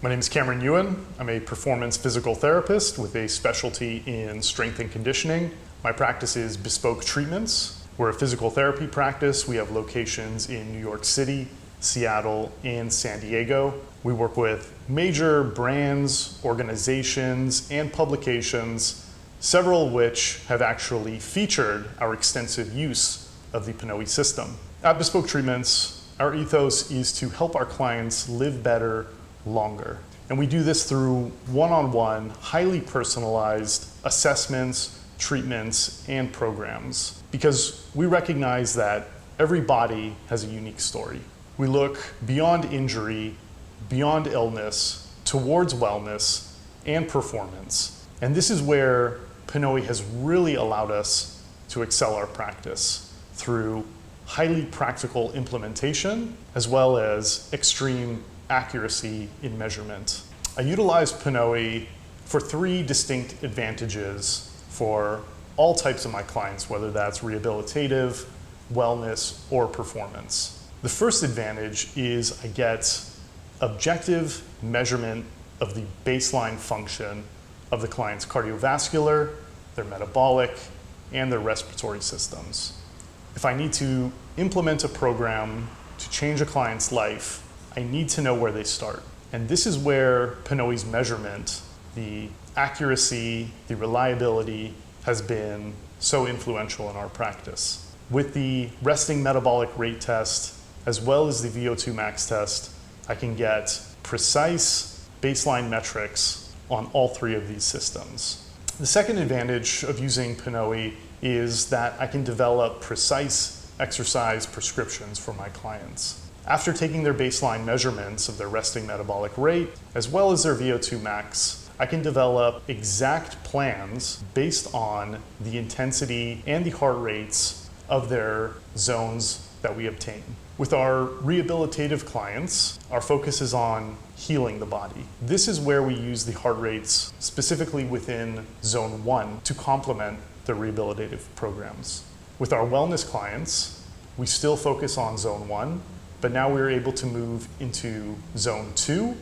My name is Cameron Yuen. I'm a performance physical therapist with a specialty in strength and conditioning. My practice is Bespoke Treatments. We're a physical therapy practice. We have locations in New York City, Seattle, and San Diego. We work with major brands, organizations, and publications, several of which have actually featured our extensive use of the PNOE system. At Bespoke Treatments, our ethos is to help our clients live better, longer. And we do this through one-on-one, highly personalized assessments, treatments, and programs. Because we recognize that every body has a unique story. We look beyond injury, beyond illness, towards wellness and performance. And this is where PNOE has really allowed us to excel our practice through highly practical implementation, as well as extreme accuracy in measurement. I utilize PNOE for three distinct advantages for all types of my clients, whether that's rehabilitative, wellness, or performance. The first advantage is I get objective measurement of the baseline function of the client's cardiovascular, their metabolic, and their respiratory systems. If I need to implement a program to change a client's life, I need to know where they start. And this is where PNOE's measurement, the accuracy, the reliability has been so influential in our practice. With the resting metabolic rate test, as well as the VO2 max test, I can get precise baseline metrics on all three of these systems. The second advantage of using PNOE is that I can develop precise exercise prescriptions for my clients. After taking their baseline measurements of their resting metabolic rate, as well as their VO2 max, I can develop exact plans based on the intensity and the heart rates of their zones that we obtain. With our rehabilitative clients, our focus is on healing the body. This is where we use the heart rates specifically within zone 1 to complement the rehabilitative programs. With our wellness clients, we still focus on zone 1, but now we're able to move into zone 2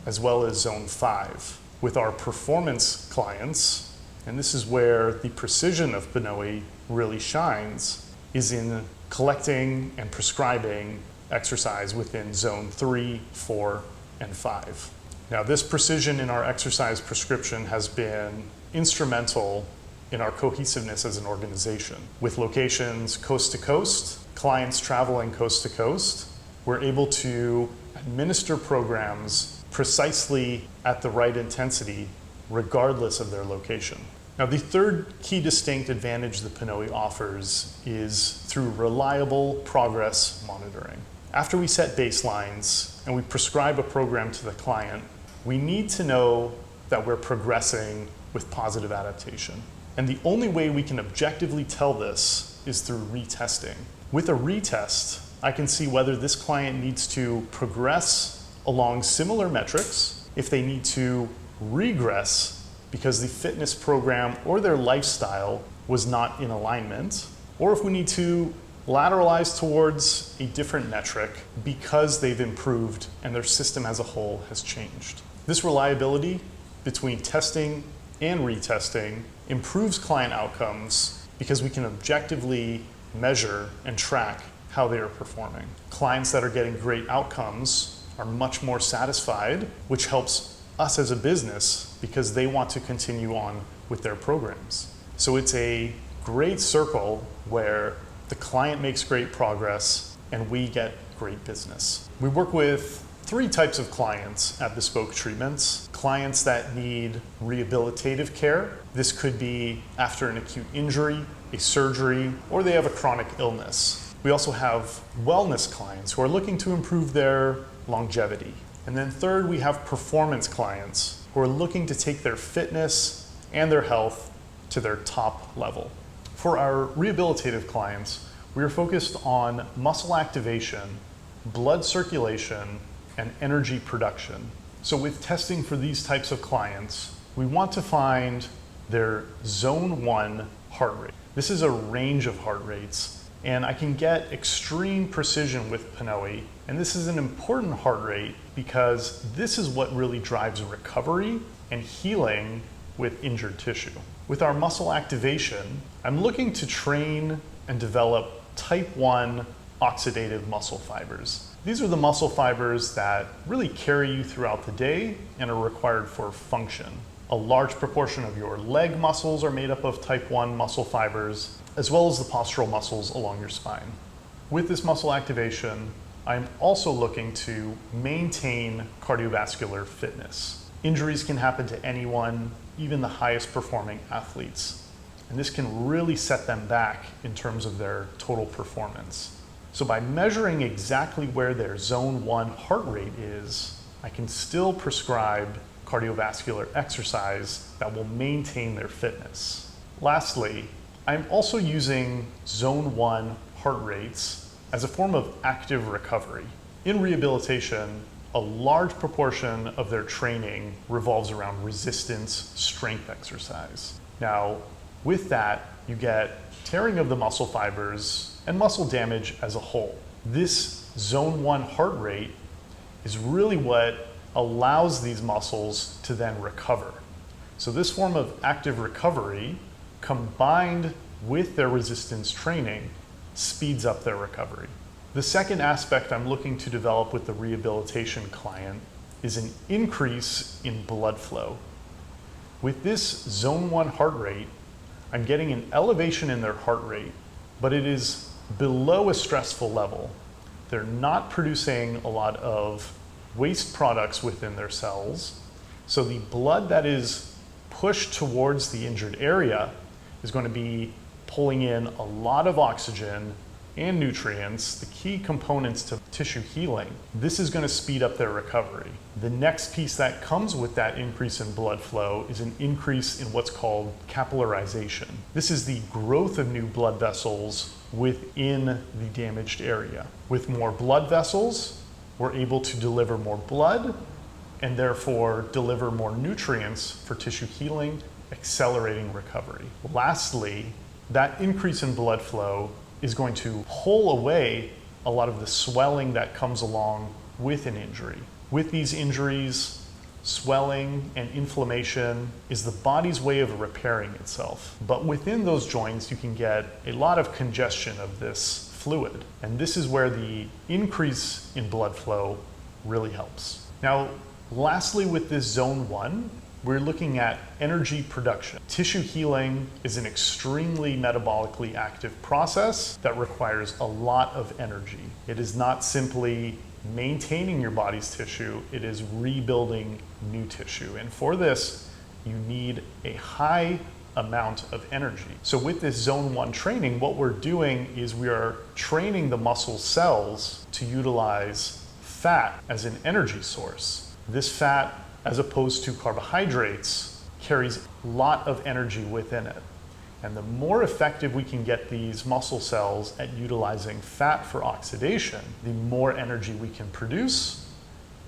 as well as zone 5. With our performance clients, and this is where the precision of PNOE really shines, is in collecting and prescribing exercise within zone 3, 4, and 5. Now, this precision in our exercise prescription has been instrumental in our cohesiveness as an organization. With locations coast to coast, clients traveling coast to coast, we're able to administer programs precisely at the right intensity, regardless of their location. Now, the third key distinct advantage that PNOE offers is through reliable progress monitoring. After we set baselines and we prescribe a program to the client, we need to know that we're progressing with positive adaptation. And the only way we can objectively tell this is through retesting. With a retest, I can see whether this client needs to progress along similar metrics, if they need to regress because the fitness program or their lifestyle was not in alignment, or if we need to lateralize towards a different metric because they've improved and their system as a whole has changed. This reliability between testing and retesting improves client outcomes because we can objectively measure and track how they are performing. Clients that are getting great outcomes are much more satisfied, which helps us as a business because they want to continue on with their programs. So it's a great circle where the client makes great progress and we get great business. We work with three types of clients at Bespoke Treatments. Clients that need rehabilitative care. This could be after an acute injury, a surgery, or they have a chronic illness. We also have wellness clients who are looking to improve their longevity. And then third, we have performance clients who are looking to take their fitness and their health to their top level. For our rehabilitative clients, we are focused on muscle activation, blood circulation, and energy production. So with testing for these types of clients, we want to find their zone 1 heart rate. This is a range of heart rates And I can get extreme precision with PNOE. And this is an important heart rate because this is what really drives recovery and healing with injured tissue. With our muscle activation, I'm looking to train and develop type 1 oxidative muscle fibers. These are the muscle fibers that really carry you throughout the day and are required for function. A large proportion of your leg muscles are made up of type 1 muscle fibers, as well as the postural muscles along your spine. With this muscle activation, I'm also looking to maintain cardiovascular fitness. Injuries can happen to anyone, even the highest performing athletes, and this can really set them back in terms of their total performance. So by measuring exactly where their zone 1 heart rate is, I can still prescribe cardiovascular exercise that will maintain their fitness. Lastly, I'm also using zone 1 heart rates as a form of active recovery. In rehabilitation, a large proportion of their training revolves around resistance strength exercise. Now, with that, you get tearing of the muscle fibers and muscle damage as a whole. This zone 1 heart rate is really what allows these muscles to then recover. So this form of active recovery, combined with their resistance training, speeds up their recovery. The second aspect I'm looking to develop with the rehabilitation client is an increase in blood flow. With this zone 1 heart rate, I'm getting an elevation in their heart rate, but it is below a stressful level. They're not producing a lot of waste products within their cells, so the blood that is pushed towards the injured area is going to be pulling in a lot of oxygen and nutrients, the key components to tissue healing. This is going to speed up their recovery. The next piece that comes with that increase in blood flow is an increase in what's called capillarization. This is the growth of new blood vessels within the damaged area. With more blood vessels, we're able to deliver more blood and therefore deliver more nutrients for tissue healing, accelerating recovery. Lastly, that increase in blood flow is going to pull away a lot of the swelling that comes along with an injury. With these injuries, swelling and inflammation is the body's way of repairing itself. But within those joints, you can get a lot of congestion of this fluid. And this is where the increase in blood flow really helps. Now, lastly, with this zone 1, we're looking at energy production. Tissue healing is an extremely metabolically active process that requires a lot of energy. It is not simply maintaining your body's tissue, it is rebuilding new tissue. And for this, you need a high amount of energy. So with this zone 1 training, what we're doing is we are training the muscle cells to utilize fat as an energy source. This fat, as opposed to carbohydrates, carries a lot of energy within it. And the more effective we can get these muscle cells at utilizing fat for oxidation, the more energy we can produce.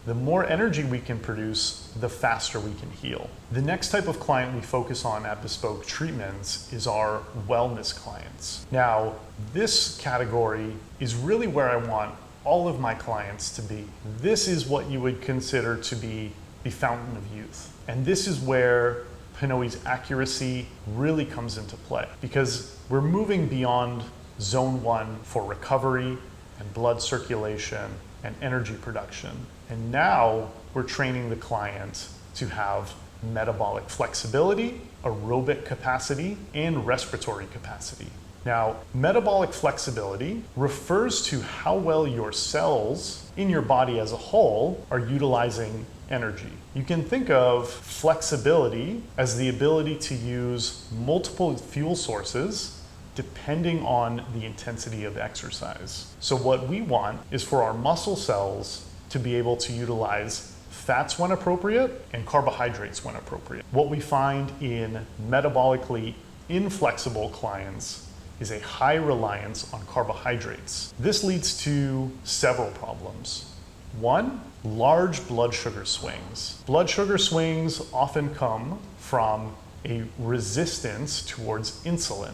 The more energy we can produce, the faster we can heal. The next type of client we focus on at Bespoke Treatments is our wellness clients. Now, this category is really where I want all of my clients to be. This is what you would consider to be the fountain of youth. And this is where PNOE's accuracy really comes into play, because we're moving beyond zone 1 for recovery and blood circulation and energy production. And now we're training the client to have metabolic flexibility, aerobic capacity, and respiratory capacity. Now, metabolic flexibility refers to how well your cells in your body as a whole are utilizing energy. You can think of flexibility as the ability to use multiple fuel sources depending on the intensity of exercise. So what we want is for our muscle cells to be able to utilize fats when appropriate and carbohydrates when appropriate. What we find in metabolically inflexible clients is a high reliance on carbohydrates. This leads to several problems. One, large blood sugar swings. Blood sugar swings often come from a resistance towards insulin.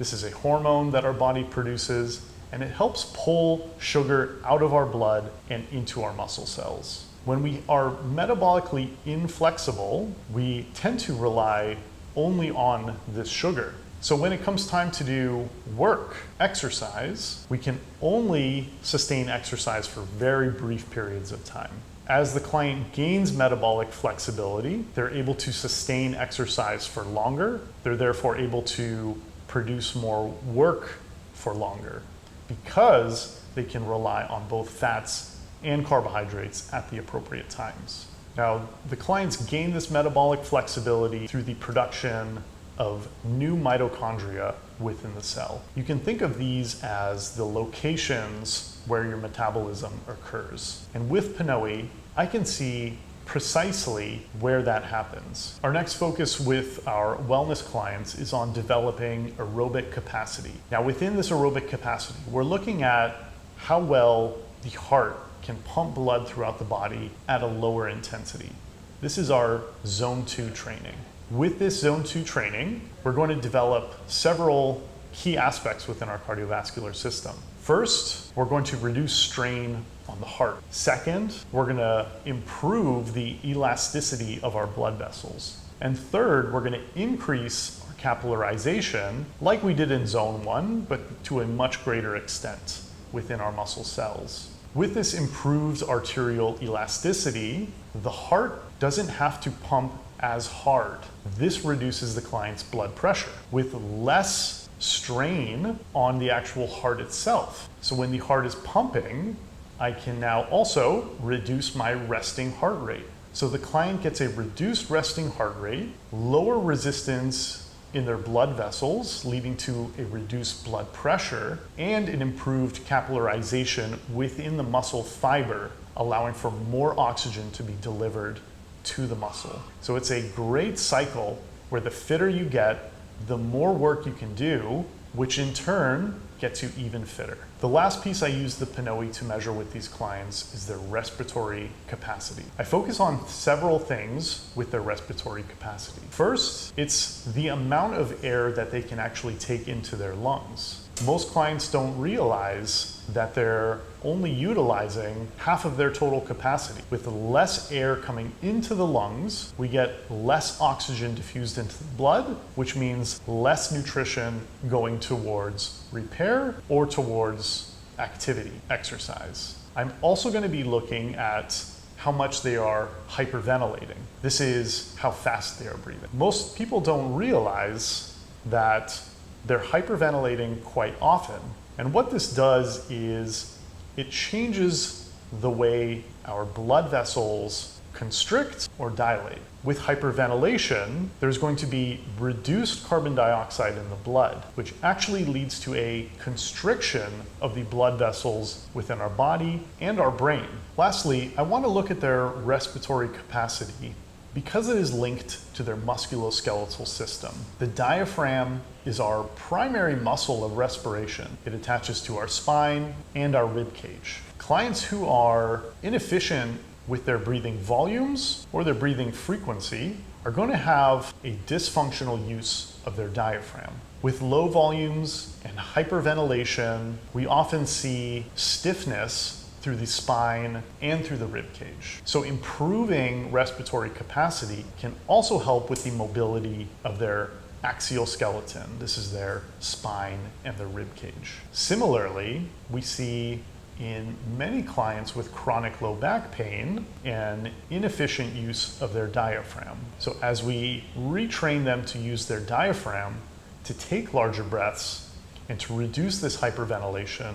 This is a hormone that our body produces, and it helps pull sugar out of our blood and into our muscle cells. When we are metabolically inflexible, we tend to rely only on this sugar. So when it comes time to do work, exercise, we can only sustain exercise for very brief periods of time. As the client gains metabolic flexibility, they're able to sustain exercise for longer. They're therefore able to produce more work for longer because they can rely on both fats and carbohydrates at the appropriate times. Now, the clients gain this metabolic flexibility through the production of new mitochondria within the cell. You can think of these as the locations where your metabolism occurs. And with PNOE, I can see precisely where that happens. Our next focus with our wellness clients is on developing aerobic capacity. Now, within this aerobic capacity, we're looking at how well the heart can pump blood throughout the body at a lower intensity. This is our Zone 2 training. With this Zone 2 training, we're going to develop several key aspects within our cardiovascular system. First, we're going to reduce strain on the heart. Second, we're going to improve the elasticity of our blood vessels. And third, we're going to increase our capillarization like we did in Zone 1, but to a much greater extent within our muscle cells. With this improved arterial elasticity, the heart doesn't have to pump as hard. This reduces the client's blood pressure with less strain on the actual heart itself. So when the heart is pumping, I can now also reduce my resting heart rate. So the client gets a reduced resting heart rate, lower resistance in their blood vessels, leading to a reduced blood pressure, and an improved capillarization within the muscle fiber, allowing for more oxygen to be delivered to the muscle. So it's a great cycle where the fitter you get, the more work you can do, which in turn gets you even fitter. The last piece I use the PNOE to measure with these clients is their respiratory capacity. I focus on several things with their respiratory capacity. First, it's the amount of air that they can actually take into their lungs. Most clients don't realize that they're only utilizing half of their total capacity. With less air coming into the lungs, we get less oxygen diffused into the blood, which means less nutrition going towards repair or towards activity, exercise. I'm also going to be looking at how much they are hyperventilating. This is how fast they are breathing. Most people don't realize that they're hyperventilating quite often. And what this does is it changes the way our blood vessels constrict or dilate. With hyperventilation, there's going to be reduced carbon dioxide in the blood, which actually leads to a constriction of the blood vessels within our body and our brain. Lastly, I want to look at their respiratory capacity because it is linked to their musculoskeletal system. The diaphragm is our primary muscle of respiration. It attaches to our spine and our rib cage. Clients who are inefficient with their breathing volumes or their breathing frequency are going to have a dysfunctional use of their diaphragm. With low volumes and hyperventilation, we often see stiffness through the spine and through the rib cage. So improving respiratory capacity can also help with the mobility of their axial skeleton. This is their spine and their rib cage. Similarly, we see in many clients with chronic low back pain an inefficient use of their diaphragm. So as we retrain them to use their diaphragm to take larger breaths and to reduce this hyperventilation,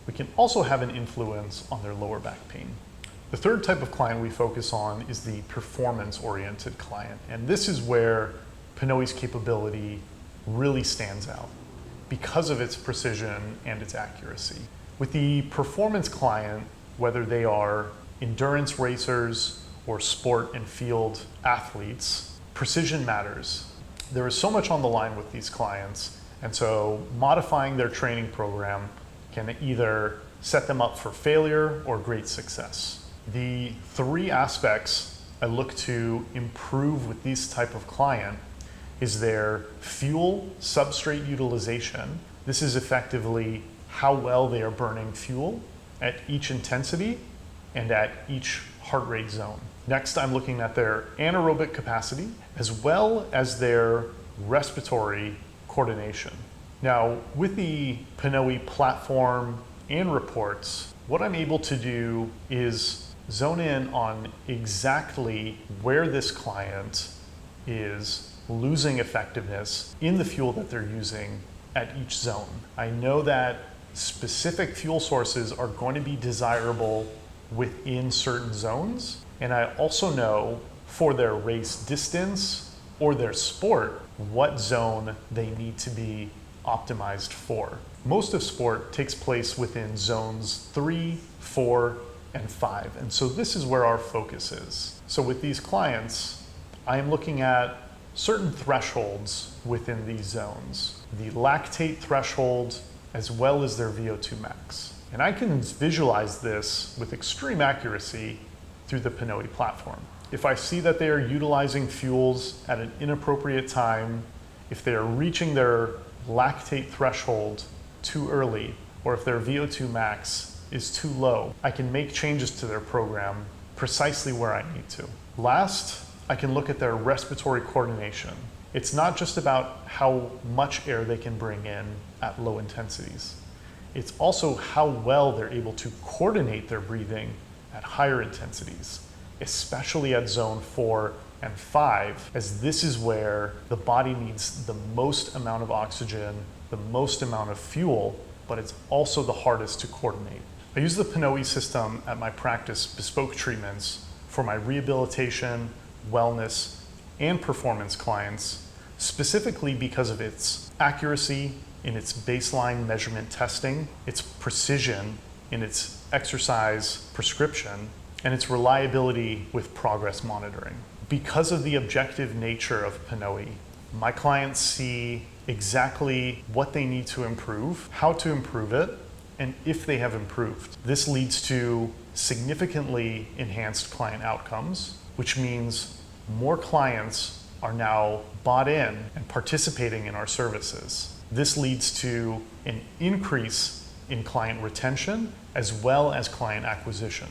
we can also have an influence on their lower back pain. The third type of client we focus on is the performance-oriented client. And this is where PNOE's capability really stands out because of its precision and its accuracy. With the performance client, whether they are endurance racers or sport and field athletes, precision matters. There is so much on the line with these clients, and so modifying their training program can either set them up for failure or great success. The three aspects I look to improve with this type of client is their fuel substrate utilization. This is effectively how well they are burning fuel at each intensity and at each heart rate zone. Next, I'm looking at their anaerobic capacity as well as their respiratory coordination. Now, with the PNOE platform and reports, what I'm able to do is zone in on exactly where this client is losing effectiveness in the fuel that they're using at each zone. I know that specific fuel sources are going to be desirable within certain zones, and I also know for their race distance or their sport what zone they need to be optimized for. Most of sport takes place within zones 3, 4, and 5, and so this is where our focus is. So with these clients, I am looking at certain thresholds within these zones, the lactate threshold as well as their VO2 max. And I can visualize this with extreme accuracy through the PNOE platform. If I see that they are utilizing fuels at an inappropriate time, if they are reaching their lactate threshold too early, or if their VO2 max is too low, I can make changes to their program precisely where I need to. Last, I can look at their respiratory coordination. It's not just about how much air they can bring in at low intensities. It's also how well they're able to coordinate their breathing at higher intensities, especially at zone 4 and 5, as this is where the body needs the most amount of oxygen, the most amount of fuel, but it's also the hardest to coordinate. I use the PNOE system at my practice Bespoke treatments for my rehabilitation, wellness, and performance clients, specifically because of its accuracy in its baseline measurement testing, its precision in its exercise prescription, and its reliability with progress monitoring. Because of the objective nature of PNOE, my clients see exactly what they need to improve, how to improve it, and if they have improved. This leads to significantly enhanced client outcomes, which means more clients are now bought in and participating in our services. This leads to an increase in client retention as well as client acquisition.